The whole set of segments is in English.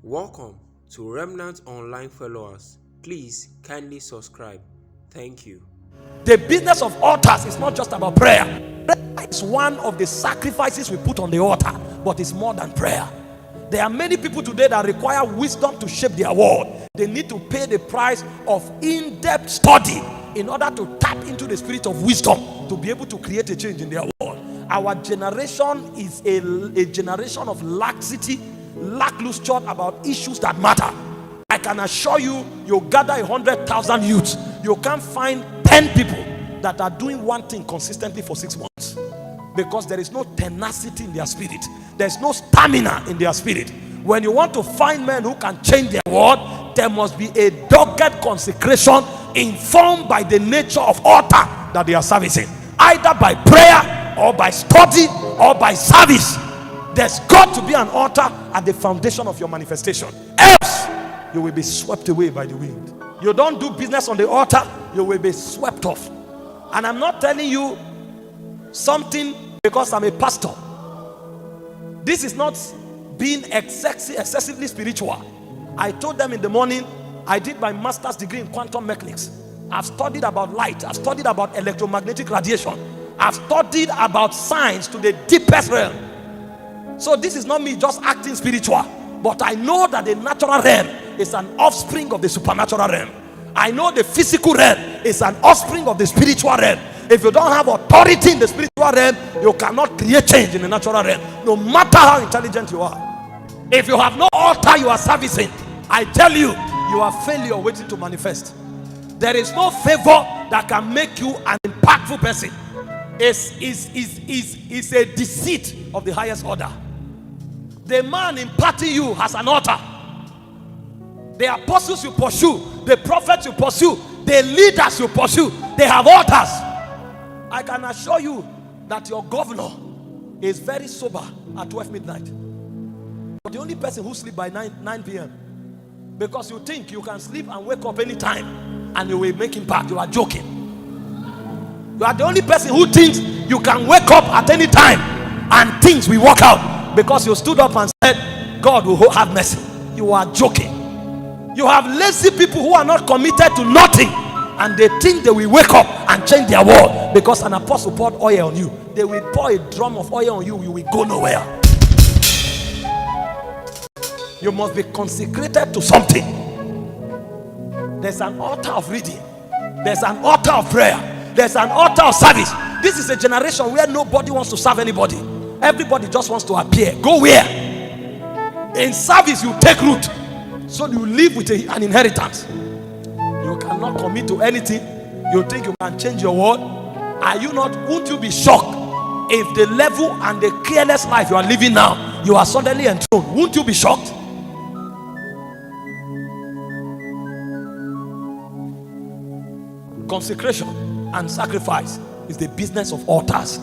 Welcome to Remnant Online Followers. Please kindly subscribe. Thank you. The business of altars is not just about prayer. Prayer is one of the sacrifices we put on the altar, but it's more than prayer. There are many people today that require wisdom to shape their world. They need to pay the price of in-depth study in order to tap into the spirit of wisdom to be able to create a change in their world. Our generation is a generation of laxity, lackluster about issues that matter. I can assure you, you gather 100,000 youths, you can't find 10 people that are doing one thing consistently for 6 months, because there is no tenacity in their spirit. There's no stamina in their spirit. When you want to find men who can change their world, there must be a dogged consecration informed by the nature of altar that they are servicing, either by prayer or by study or by service. There's got to be an altar at the foundation of your manifestation, else you will be swept away by the wind. You don't do business on the altar, you will be swept off. And I'm not telling you something because I'm a pastor. This is not being excessively spiritual. I told them in the morning, I did my master's degree in quantum mechanics. I've studied about light. I've studied about electromagnetic radiation. I've studied about science to the deepest realm. So this is not me just acting spiritual, but I know that the natural realm is an offspring of the supernatural realm. I know the physical realm is an offspring of the spiritual realm. If you don't have authority in the spiritual realm, you cannot create change in the natural realm, no matter how intelligent you are. If you have no altar you are servicing, I tell you, you are failure waiting to manifest. There is no favor that can make you an impactful person. It's a deceit of the highest order. The man imparting you has an altar. The apostles you pursue, the prophets you pursue, the leaders you pursue, they have altars. I can assure you that your governor is very sober at 12 midnight. You're the only person who sleeps by 9 p.m. because you think you can sleep and wake up anytime and you will make impact. You are joking. You are the only person who thinks you can wake up at any time and things will work out because you stood up and said, God will have mercy. You are joking. You have lazy people who are not committed to nothing, and they think they will wake up and change their world because an apostle poured oil on you. They will pour a drum of oil on you. You will go nowhere. You must be consecrated to something. There's an altar of reading. There's an altar of prayer. There's an altar of service. This is a generation where nobody wants to serve anybody. Everybody just wants to appear. Go where? In service you take root, so you live with an inheritance. You cannot commit to anything. You think you can change your world. Are you not? Won't you be shocked if the level and the careless life you are living now, you are suddenly enthroned? Won't you be shocked? Consecration and sacrifice is the business of altars,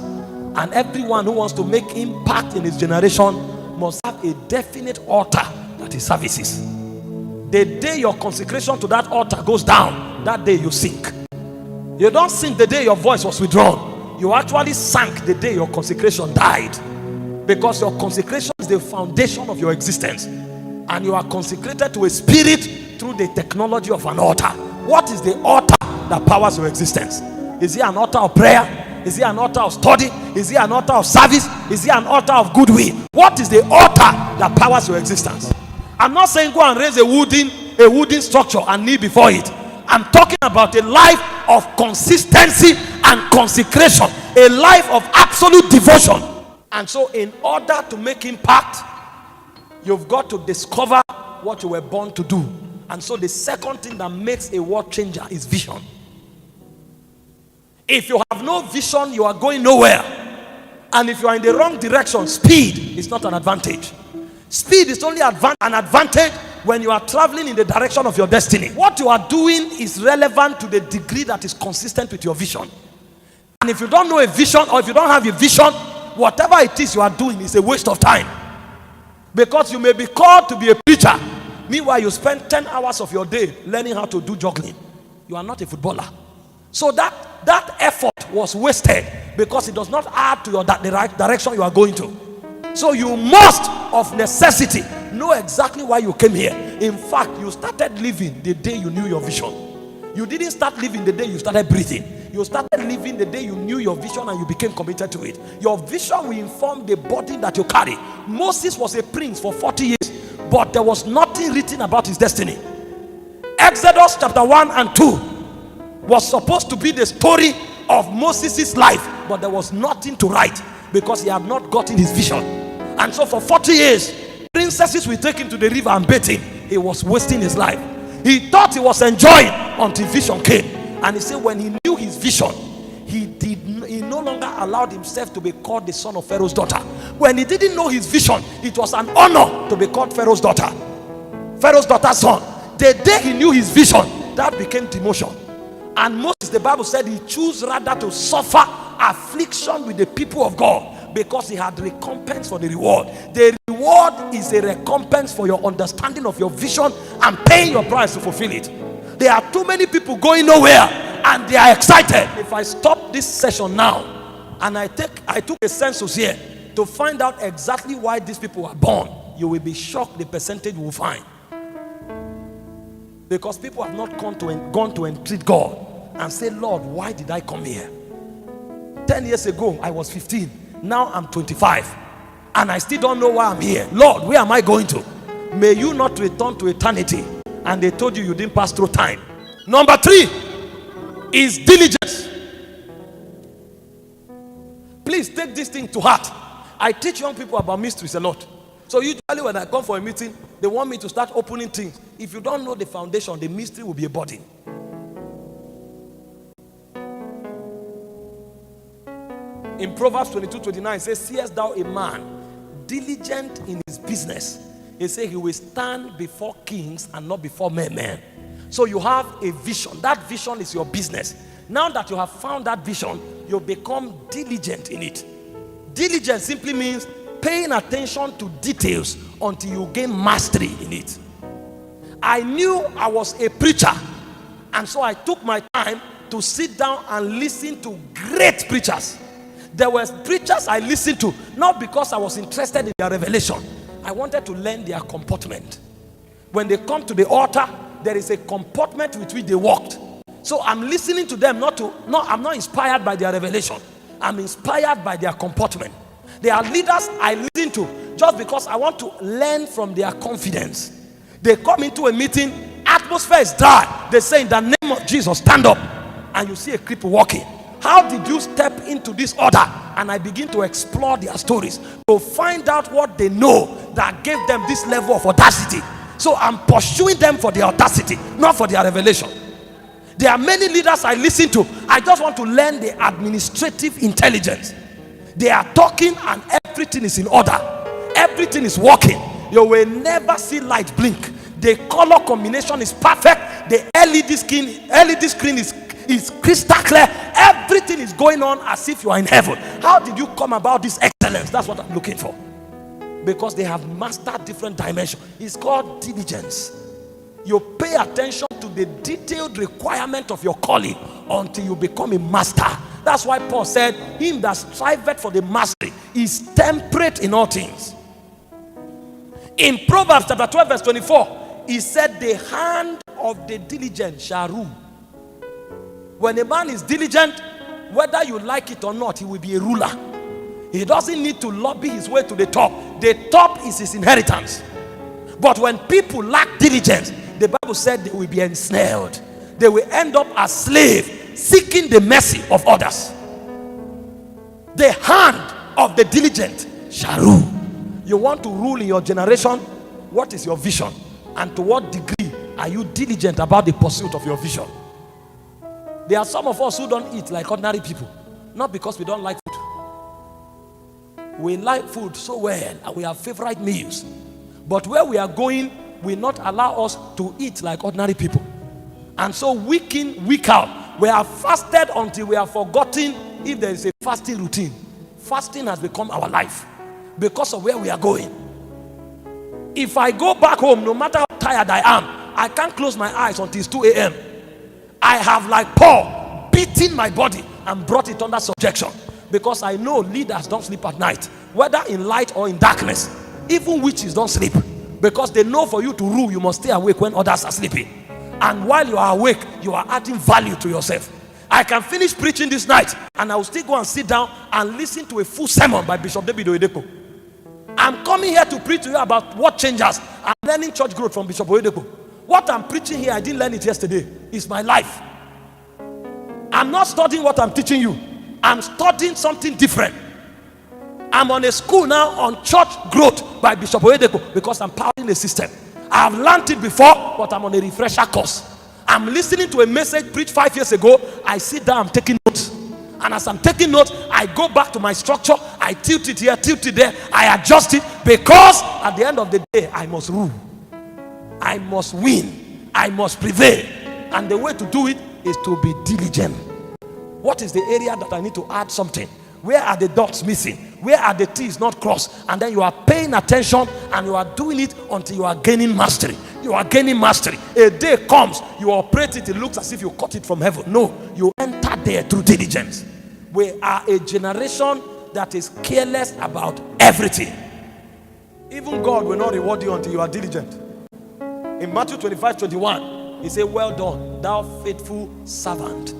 and everyone who wants to make impact in his generation must have a definite altar that he services. The day your consecration to that altar goes down, that day you sink. You don't sink the day your voice was withdrawn. You actually sank the day your consecration died, because your consecration is the foundation of your existence, and you are consecrated to a spirit through the technology of an altar. What is the altar that powers your existence? Is it an altar of prayer? Is it an altar of study? Is it an altar of service? Is it an altar of goodwill? What is the altar that powers your existence? I'm not saying go and raise a wooden structure and kneel before it. I'm talking about a life of consistency and consecration, a life of absolute devotion. And so in order to make impact, you've got to discover what you were born to do. And so the second thing that makes a world changer is vision. If you have no vision, you are going nowhere. And if you are in the wrong direction, speed is not an advantage. Speed is only an advantage when you are traveling in the direction of your destiny. What you are doing is relevant to the degree that is consistent with your vision. And if you don't know a vision, or if you don't have a vision, whatever it is you are doing is a waste of time. Because you may be called to be a preacher, meanwhile you spend 10 hours of your day learning how to do juggling. You are not a footballer. So that effort was wasted because it does not add to the right direction you are going to. So you must, of necessity, know exactly why you came here. In fact, you started living the day you knew your vision. You didn't start living the day you started breathing. You started living the day you knew your vision and you became committed to it. Your vision will inform the body that you carry. Moses was a prince for 40 years, but there was nothing written about his destiny. Exodus chapter 1 and 2 was supposed to be the story of Moses' life, but there was nothing to write because he had not gotten his vision. And so for 40 years, princesses will take him to the river and bathe him. He was wasting his life. He thought he was enjoying until vision came. And he said when he knew his vision, he no longer allowed himself to be called the son of Pharaoh's daughter. When he didn't know his vision, it was an honor to be called Pharaoh's daughter. Pharaoh's daughter's son. The day he knew his vision, that became demotion. And Moses, the Bible said, he chose rather to suffer affliction with the people of God because he had recompense for the reward. The reward is a recompense for your understanding of your vision and paying your price to fulfill it. There are too many people going nowhere and they are excited. If I stop this session now and I took a census here to find out exactly why these people were born, you will be shocked the percentage you will find. Because people have not gone to entreat God and say, Lord, why did I come here? 10 years ago, I was 15. Now I'm 25. And I still don't know why I'm here. Lord, where am I going to? May you not return to eternity. And they told you didn't pass through time. Number 3 is diligence. Please take this thing to heart. I teach young people about mysteries a lot. So usually when I come for a meeting, they want me to start opening things. If you don't know the foundation, the mystery will be a burden. In Proverbs 22:29, it says, seest thou a man diligent in his business? He says he will stand before kings and not before men. So you have a vision. That vision is your business. Now that you have found that vision, you become diligent in it. Diligence simply means paying attention to details until you gain mastery in it. I knew I was a preacher, and so I took my time to sit down and listen to great preachers. There were preachers I listened to, not because I was interested in their revelation. I wanted to learn their comportment. When they come to the altar, there is a comportment with which they walked. So I'm listening to them, I'm not inspired by their revelation. I'm inspired by their comportment. There are leaders I listen to just because I want to learn from their confidence. They come into a meeting, atmosphere is dry. They say, in the name of Jesus, stand up. And you see a cripple walking. How did you step into this order? And I begin to explore their stories to find out what they know that gave them this level of audacity. So I'm pursuing them for their audacity, not for their revelation. There are many leaders I listen to. I just want to learn the administrative intelligence. They are talking and everything is in order. Everything is working. You will never see light blink. The color combination is perfect. The LED screen is crystal clear. Everything is going on as if you are in heaven. How did you come about this excellence? That's what I'm looking for. Because they have mastered different dimensions. It's called diligence. You pay attention to the detailed requirement of your calling until you become a master. That's why Paul said, him that striveth for the mastery is temperate in all things. In Proverbs chapter 12 verse 24, he said, the hand of the diligent shall rule. When a man is diligent, whether you like it or not, he will be a ruler. He doesn't need to lobby his way to the top. The top is his inheritance. But when people lack diligence, the Bible said they will be ensnared. They will end up as slaves, seeking the mercy of others. The hand of the diligent shall rule. You want to rule in your generation? What is your vision? And to what degree are you diligent about the pursuit of your vision? There are some of us who don't eat like ordinary people. Not because we don't like food. We like food so well and we have favorite meals. But where we are going will not allow us to eat like ordinary people. And so week in, week out, we have fasted until we have forgotten if there is a fasting routine. Fasting has become our life because of where we are going. If I go back home, no matter how tired I am, I can't close my eyes until it's 2 a.m. I have, like Paul, beaten my body and brought it under subjection. Because I know leaders don't sleep at night, whether in light or in darkness. Even witches don't sleep. Because they know for you to rule, you must stay awake when others are sleeping. And while you are awake, you are adding value to yourself. I can finish preaching this night and I will still go and sit down and listen to a full sermon by Bishop David Oyedepo. I'm coming here to preach to you about what changes. I'm learning church growth from Bishop Oyedepo. What I'm preaching here, I didn't learn it yesterday. It's my life. I'm not studying what I'm teaching you. I'm studying something different. I'm on a school now on church growth by Bishop Oyedepo because I'm powering the system. I've learned it before, but I'm on a refresher course. I'm listening to a message preached 5 years ago. I sit down, I'm taking notes. And as I'm taking notes, I go back to my structure. I tilt it here, tilt it there. I adjust it because at the end of the day, I must rule. I must win. I must prevail. And the way to do it is to be diligent. What is the area that I need to add something? Where are the dots missing? Where are the T's not crossed? And then you are paying attention and you are doing it until you are gaining mastery. You are gaining mastery. A day comes, you operate it, it looks as if you caught it from heaven. No, you enter there through diligence. We are a generation that is careless about everything. Even God will not reward you until you are diligent. In Matthew 25:21, he said, well done, thou faithful servant.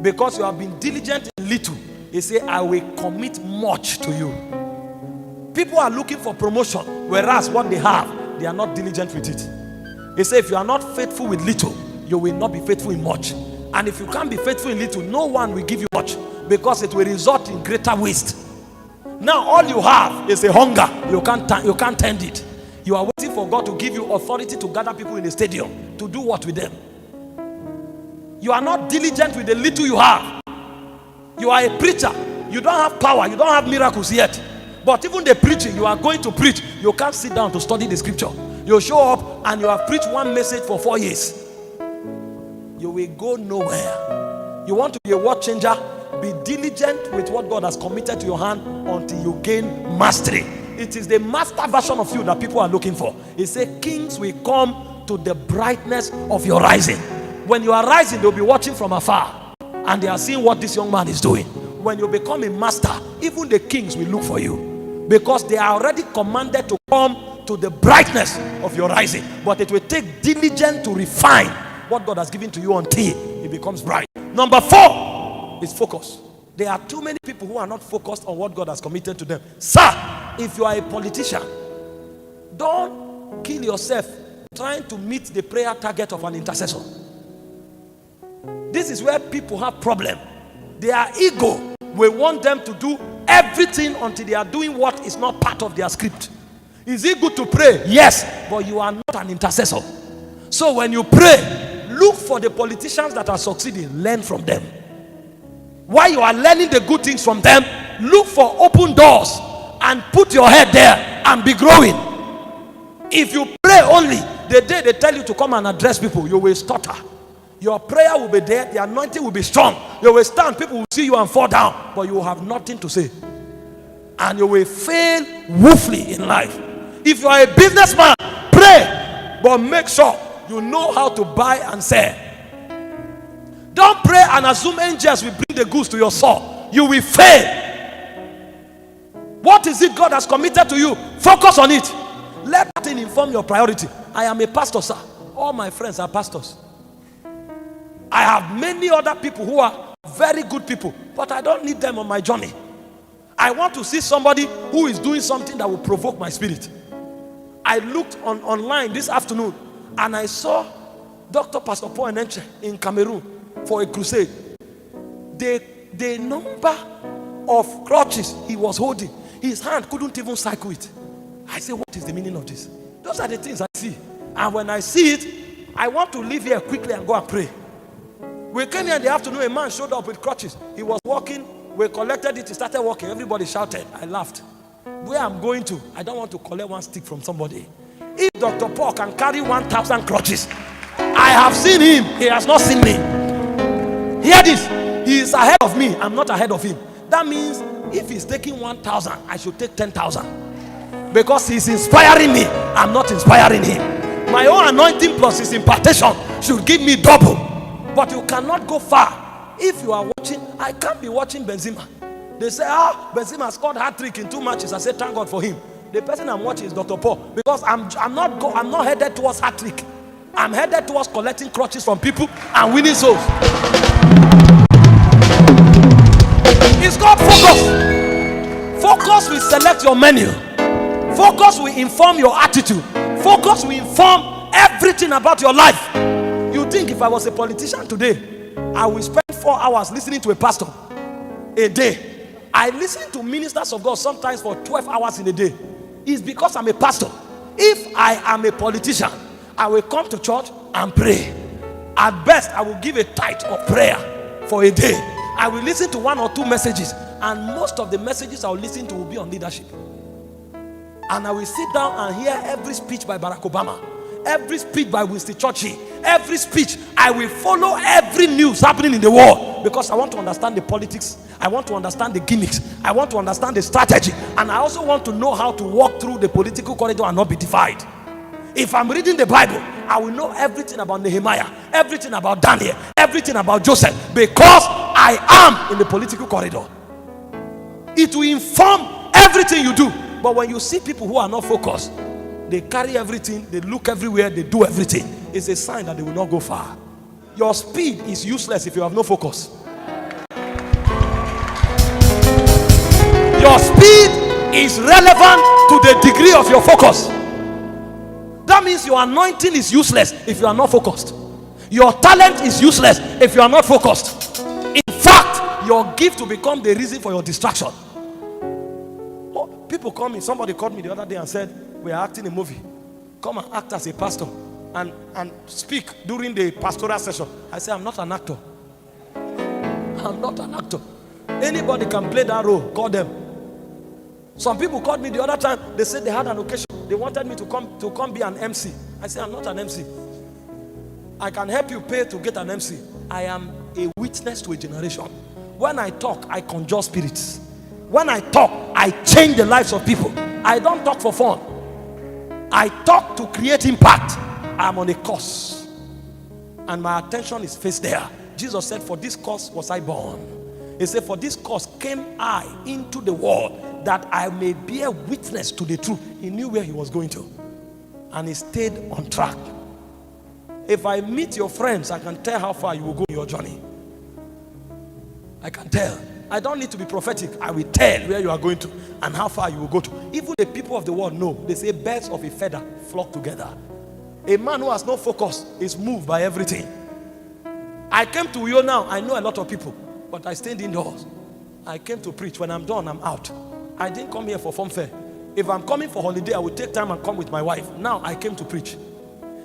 Because you have been diligent in little, he said, I will commit much to you. People are looking for promotion, whereas what they have, they are not diligent with it. He said, if you are not faithful with little, you will not be faithful in much. And if you can't be faithful in little, no one will give you much, because it will result in greater waste. Now all you have is a hunger. You can't tend it. You are waiting for God to give you authority to gather people in the stadium. To do what with them? You are not diligent with the little you have. You are a preacher. You don't have power. You don't have miracles yet. But even the preaching, you are going to preach. You can't sit down to study the scripture. You show up and you have preached one message for 4 years. You will go nowhere. You want to be a word changer? Be diligent with what God has committed to your hand until you gain mastery. It is the master version of you that people are looking for. He said, kings will come to the brightness of your rising. When you are rising, they'll be watching from afar. And they are seeing what this young man is doing. When you become a master, even the kings will look for you. Because they are already commanded to come to the brightness of your rising. But it will take diligence to refine what God has given to you until it becomes bright. Number 4 is focus. There are too many people who are not focused on what God has committed to them. Sir, if you are a politician, don't kill yourself trying to meet the prayer target of an intercessor. This is where people have problem. Their ego will want them to do everything until they are doing what is not part of their script. Is it good to pray? Yes, but you are not an intercessor. So when you pray, look for the politicians that are succeeding. Learn from them. While you are learning the good things from them, look for open doors and put your head there and be growing. If you pray only, the day they tell you to come and address people, you will stutter. Your prayer will be there, the anointing will be strong. You will stand, people will see you and fall down, but you will have nothing to say. And you will fail woefully in life. If you are a businessman, pray, but make sure you know how to buy and sell. Don't pray and assume angels will bring the goods to your soul. You will fail. What is it God has committed to you? Focus on it. Let that thing inform your priority. I am a pastor, sir. All my friends are pastors. I have many other people who are very good people, but I don't need them on my journey. I want to see somebody who is doing something that will provoke my spirit. I looked online this afternoon and I saw Dr. Pastor Paul Enenche in Cameroon for a crusade. The number of crutches he was holding, his hand couldn't even cycle it. I said, what is the meaning of this? Those are the things I see. And when I see it, I want to leave here quickly and go and pray. We came here in the afternoon, a man showed up with crutches. He was walking, we collected it, he started walking. Everybody shouted. I laughed. Where I'm going to, I don't want to collect one stick from somebody. If Dr. Paul can carry 1,000 crutches, I have seen him, he has not seen me. Hear this, he is ahead of me, I'm not ahead of him. That means if he's taking 1,000, I should take 10,000. Because he's inspiring me, I'm not inspiring him. My own anointing plus his impartation should give me double. But you cannot go far. If you are watching, I can't be watching Benzema. They say, Benzema scored hat-trick in 2 matches. I say, thank God for him. The person I'm watching is Dr. Paul, because I'm not headed towards hat trick. I'm headed towards collecting crutches from people and winning souls. It's called focus. Focus will select your menu. Focus will inform your attitude. Focus will inform everything about your life. You think if I was a politician today, I will spend 4 hours listening to a pastor a day. I listen to ministers of God sometimes for 12 hours in a day. It's because I'm a pastor. If I am a politician, I will come to church and pray. At best, I will give a tithe of prayer for a day. I will listen to 1 or 2 messages, and most of the messages I will listen to will be on leadership. And I will sit down and hear every speech by Barack Obama, every speech by Winston Churchill, every speech. I will follow every news happening in the world, because I want to understand the politics. I want to understand the gimmicks. I want to understand the strategy. And I also want to know how to walk through the political corridor and not be divided. If I'm reading the Bible, I will know everything about Nehemiah, everything about Daniel, everything about Joseph, because I am in the political corridor. It will inform everything you do. But when you see people who are not focused, they carry everything, they look everywhere, they do everything, it's a sign that they will not go far. Your speed is useless if you have no focus. Your speed is relevant to the degree of your focus. That means your anointing is useless if you are not focused. Your talent is useless if you are not focused. In fact, your gift will become the reason for your distraction. Oh, people call me. Somebody called me the other day and said, we are acting a movie. Come and act as a pastor and speak during the pastoral session. I say, I'm not an actor. I'm not an actor. Anybody can play that role. Call them. Some people called me the other time. They said they had an occasion. They wanted me to come be an MC. I said, I'm not an MC. I can help you pay to get an MC. I am a witness to a generation. When I talk, I conjure spirits. When I talk, I change the lives of people. I don't talk for fun. I talk to create impact. I'm on a course, and my attention is faced there. Jesus said, for this cause was I born. He said, for this cause came I into the world, that I may be a witness to the truth. He knew where he was going to, and he stayed on track. If I meet your friends, I can tell how far you will go in your journey. I can tell. I don't need to be prophetic. I will tell where you are going to and how far you will go to. Even the people of the world know. They say birds of a feather flock together. A man who has no focus is moved by everything. I came to you now. I know a lot of people, but I stayed indoors. I came to preach. When I'm done, I'm out. I didn't come here for fun fair. If I'm coming for holiday, I will take time and come with my wife. Now I came to preach.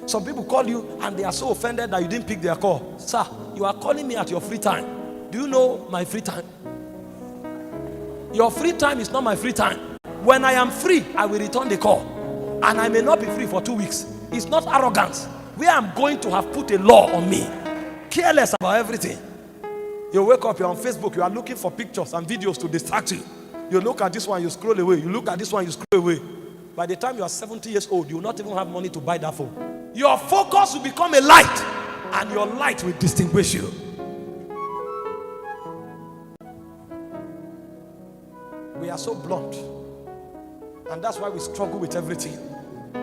Some people call you and they are so offended that you didn't pick their call. Sir, you are calling me at your free time. Do you know my free time? Your free time is not my free time. When I am free, I will return the call. And I may not be free for 2 weeks. It's not arrogance. Where I'm going to have put a law on me. Careless about everything. You wake up, you're on Facebook, you are looking for pictures and videos to distract you. You look at this one, you scroll away. You look at this one, you scroll away. By the time you are 70 years old, you will not even have money to buy that phone. Your focus will become a light, and your light will distinguish you. We are so blunt, and that's why we struggle with everything.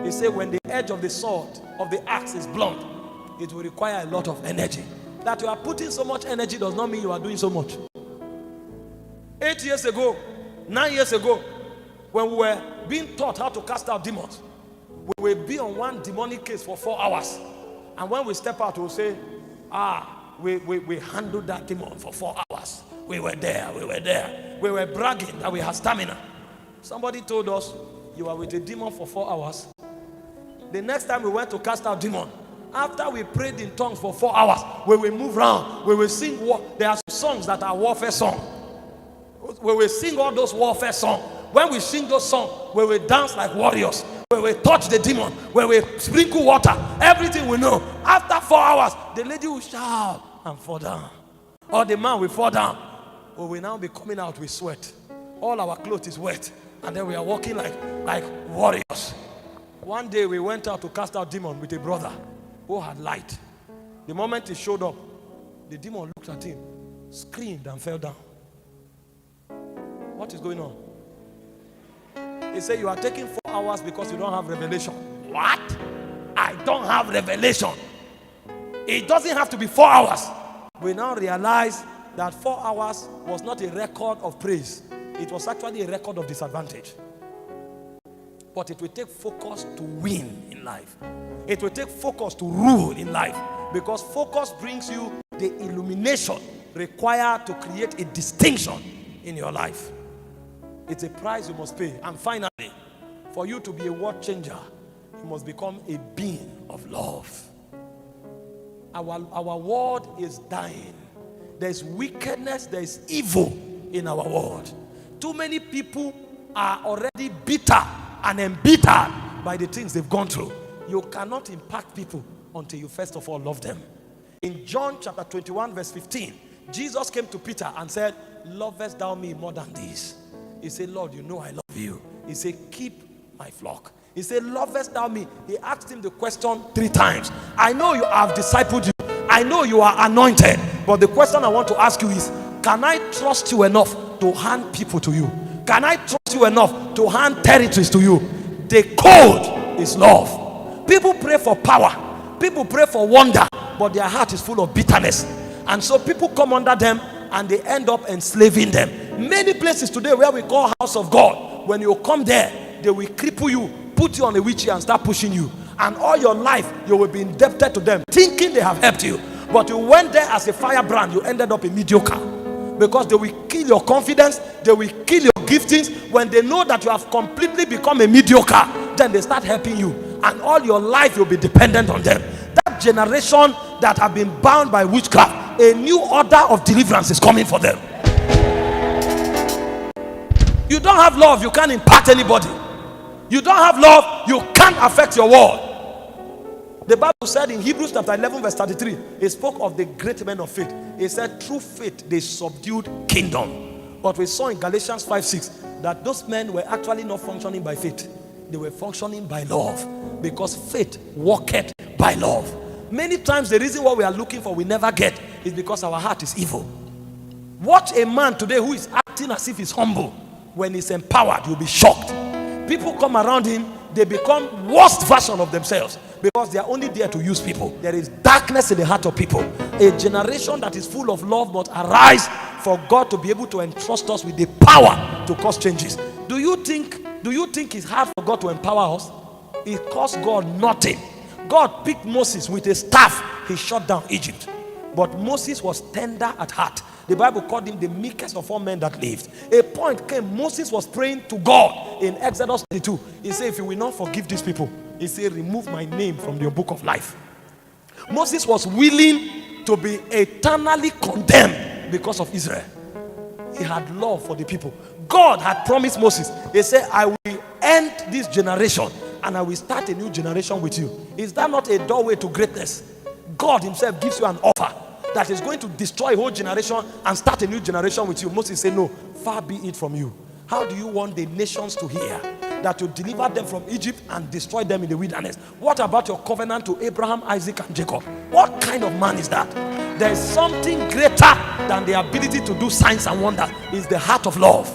They say when the edge of the sword, of the axe is blunt, it will require a lot of energy. That you are putting so much energy does not mean you are doing so much. 8 years ago, 9 years ago, when we were being taught how to cast out demons, we will be on one demonic case for 4 hours. And when we step out, we'll say, we handled that demon for 4 hours. We were there. We were bragging that we had stamina. Somebody told us, you were with a demon for 4 hours. The next time we went to cast out demon, after we prayed in tongues for 4 hours, we will move around. We will sing. There are songs that are warfare songs. We will sing all those warfare songs. When we sing those songs, we will dance like warriors. We will touch the demon. We will sprinkle water. Everything we know. After 4 hours, the lady will shout and fall down. Or the man will fall down. We will now be coming out with sweat. All our clothes is wet. And then we are walking like warriors. One day we went out to cast out demon with a brother who had light. The moment he showed up, the demon looked at him, screamed and fell down. What is going on? He said, you are taking 4 hours because you don't have revelation. What? I don't have revelation. It doesn't have to be 4 hours. We now realize that 4 hours was not a record of praise. It was actually a record of disadvantage. But it will take focus to win in life. It will take focus to rule in life. Because focus brings you the illumination required to create a distinction in your life. It's a price you must pay. And finally, for you to be a world changer, you must become a being of love. Our world is dying. There's wickedness, there's evil in our world. Too many people are already bitter and embittered by the things they've gone through. You cannot impact people until you first of all love them. In John chapter 21 verse 15, Jesus came to Peter and said, lovest thou me more than this? He said, Lord, you know I love you. He said, keep my flock. He said, lovest thou me? He asked him the question 3 times. I know you have discipled you. I know you are anointed. But the question I want to ask you is, can I trust you enough to hand people to you? Can I trust you enough to hand territories to you? The code is love. People pray for power. People pray for wonder. But their heart is full of bitterness. And so people come under them and they end up enslaving them. Many places today where we call house of God, when you come there, they will cripple you, put you on a wheelchair and start pushing you. And all your life, you will be indebted to them, thinking they have helped you. But you went there as a firebrand, you ended up a mediocre. Because they will kill your confidence, they will kill your giftings. When they know that you have completely become a mediocre, then they start helping you. And all your life, you'll be dependent on them. That generation that have been bound by witchcraft, a new order of deliverance is coming for them. You don't have love, you can't impact anybody. You don't have love, you can't affect your world. The Bible said in Hebrews chapter 11 verse 33, it spoke of the great men of faith. It said through faith they subdued kingdom. But we saw in Galatians 5:6 that those men were actually not functioning by faith. They were functioning by love. Because faith walketh by love. Many times the reason why we are looking for we never get is because our heart is evil. Watch a man today who is acting as if he's humble. When he's empowered, you'll be shocked. People come around him, they become worst version of themselves because they are only there to use people. There is darkness in the heart of people. A generation that is full of love must arise for God to be able to entrust us with the power to cause changes. Do you think it's hard for God to empower us? It cost God nothing. God picked Moses with a staff. He shut down Egypt. But Moses was tender at heart. The Bible called him the meekest of all men that lived. A point came, Moses was praying to God in Exodus 32. He said, if you will not forgive these people, he said, remove my name from your book of life. Moses was willing to be eternally condemned because of Israel. He had love for the people. God had promised Moses. He said, I will end this generation and I will start a new generation with you. Is that not a doorway to greatness? God himself gives you an offer that is going to destroy a whole generation and start a new generation with you. Moses said, no, far be it from you. How do you want the nations to hear that you delivered them from Egypt and destroyed them in the wilderness? What about your covenant to Abraham, Isaac, and Jacob? What kind of man is that? There is something greater than the ability to do signs and wonders. It's the heart of love.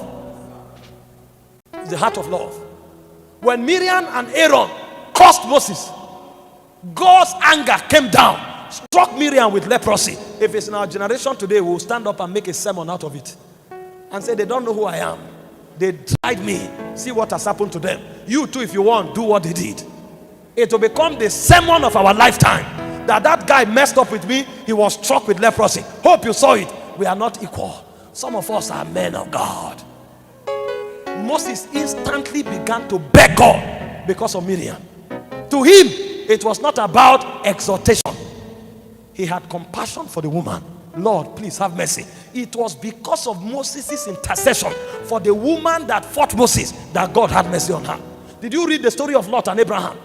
It's the heart of love. When Miriam and Aaron cursed Moses, God's anger came down, struck Miriam with leprosy. If it's in our generation today, we'll stand up and make a sermon out of it and say, they don't know who I am. They tried me. See what has happened to them. You too, if you want, do what they did. It will become the sermon of our lifetime. That guy messed up with me. He was struck with leprosy. Hope you saw it. We are not equal. Some of us are men of God. Moses instantly began to beg God because of Miriam. To him, it was not about exhortation. He had compassion for the woman. Lord, please have mercy. It was because of Moses' intercession for the woman that fought Moses that God had mercy on her. Did you read the story of Lot and Abraham?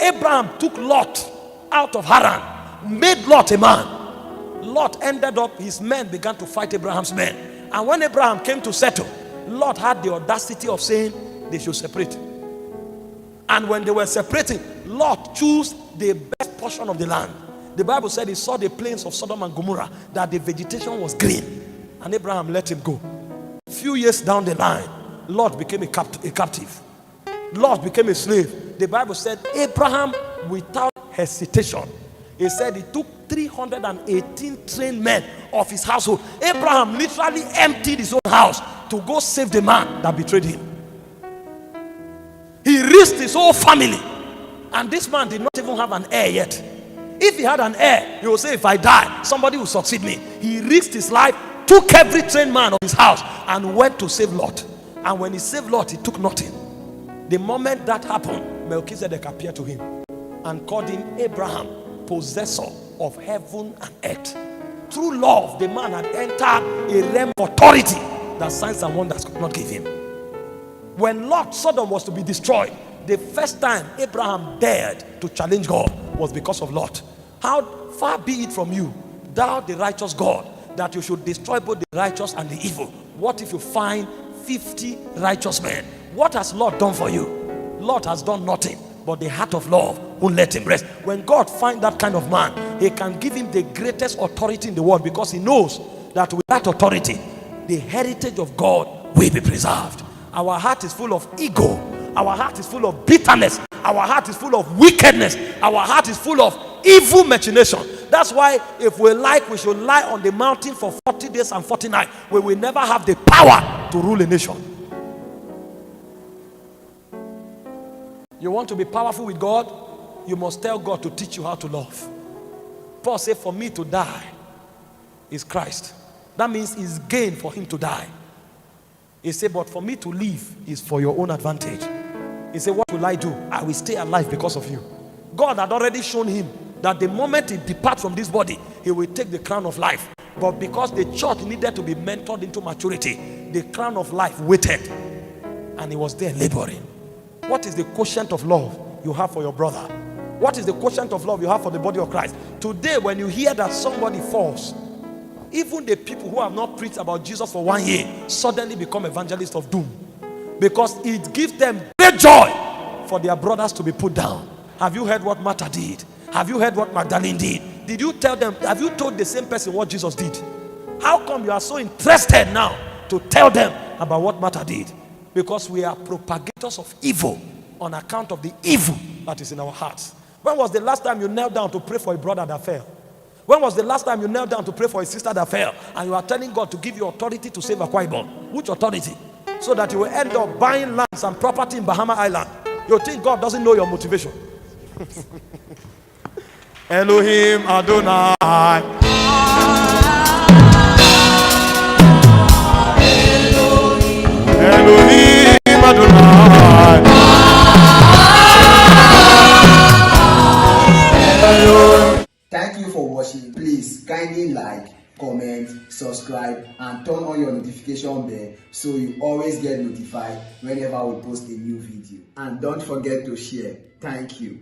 Abraham took Lot out of Haran, made Lot a man. Lot ended up, his men began to fight Abraham's men. And when Abraham came to settle, Lot had the audacity of saying they should separate. And when they were separating, Lot chose the best portion of the land. The Bible said he saw the plains of Sodom and Gomorrah, that the vegetation was green. And Abraham let him go. A few years down the line, Lot became a captive. Lot became a slave. The Bible said Abraham, without hesitation, he said he took 318 trained men of his household. Abraham literally emptied his own house to go save the man that betrayed him. He risked his whole family, and this man did not even have an heir yet. If he had an heir, he would say, if I die, somebody will succeed me. He risked his life, took every trained man of his house, and went to save Lot. And when he saved Lot, he took nothing. The moment that happened, Melchizedek appeared to him and called him Abraham, possessor of heaven and earth. Through love, the man had entered a realm of authority that signs and wonders could not give him. When Lot, Sodom was to be destroyed, the first time Abraham dared to challenge God was because of Lot. How far be it from you, thou the righteous God, that you should destroy both the righteous and the evil. What if you find 50 righteous men? What has Lot done for you? Lot has done nothing, but the heart of love won't let him rest. When God finds that kind of man, he can give him the greatest authority in the world, because he knows that with that authority, the heritage of God will be preserved. Our heart is full of ego. Our heart is full of bitterness. Our heart is full of wickedness. Our heart is full of evil machination. That's why if we like, we should lie on the mountain for 40 days and 40 nights. We will never have the power to rule a nation. You want to be powerful with God? You must tell God to teach you how to love. Paul said, for me to die is Christ. That means it's gain for him to die. He said, but for me to live is for your own advantage. He said, what will I do? I will stay alive because of you. God had already shown him that the moment he departs from this body, he will take the crown of life. But because the church needed to be mentored into maturity, the crown of life waited. And he was there laboring. What is the quotient of love you have for your brother? What is the quotient of love you have for the body of Christ? Today, when you hear that somebody falls, even the people who have not preached about Jesus for 1 year suddenly become evangelists of doom, because it gives them great joy for their brothers to be put down. Have you heard what Martha did? Have you heard what Magdalene did? Did you tell them? Have you told the same person what Jesus did? How come you are so interested now to tell them about what Martha did? Because we are propagators of evil on account of the evil that is in our hearts. When was the last time you knelt down to pray for a brother that fell? When was the last time you knelt down to pray for a sister that fell, and you are telling God to give you authority to save Akwa Ibom? Which authority? So that you will end up buying lands and property in Bahama Island. You think God doesn't know your motivation? Elohim Adonai. Elohim Adonai. Thank you for watching. Please kindly like, comment, subscribe, and turn on your notification bell so you always get notified whenever we post a new video. And don't forget to share. Thank you.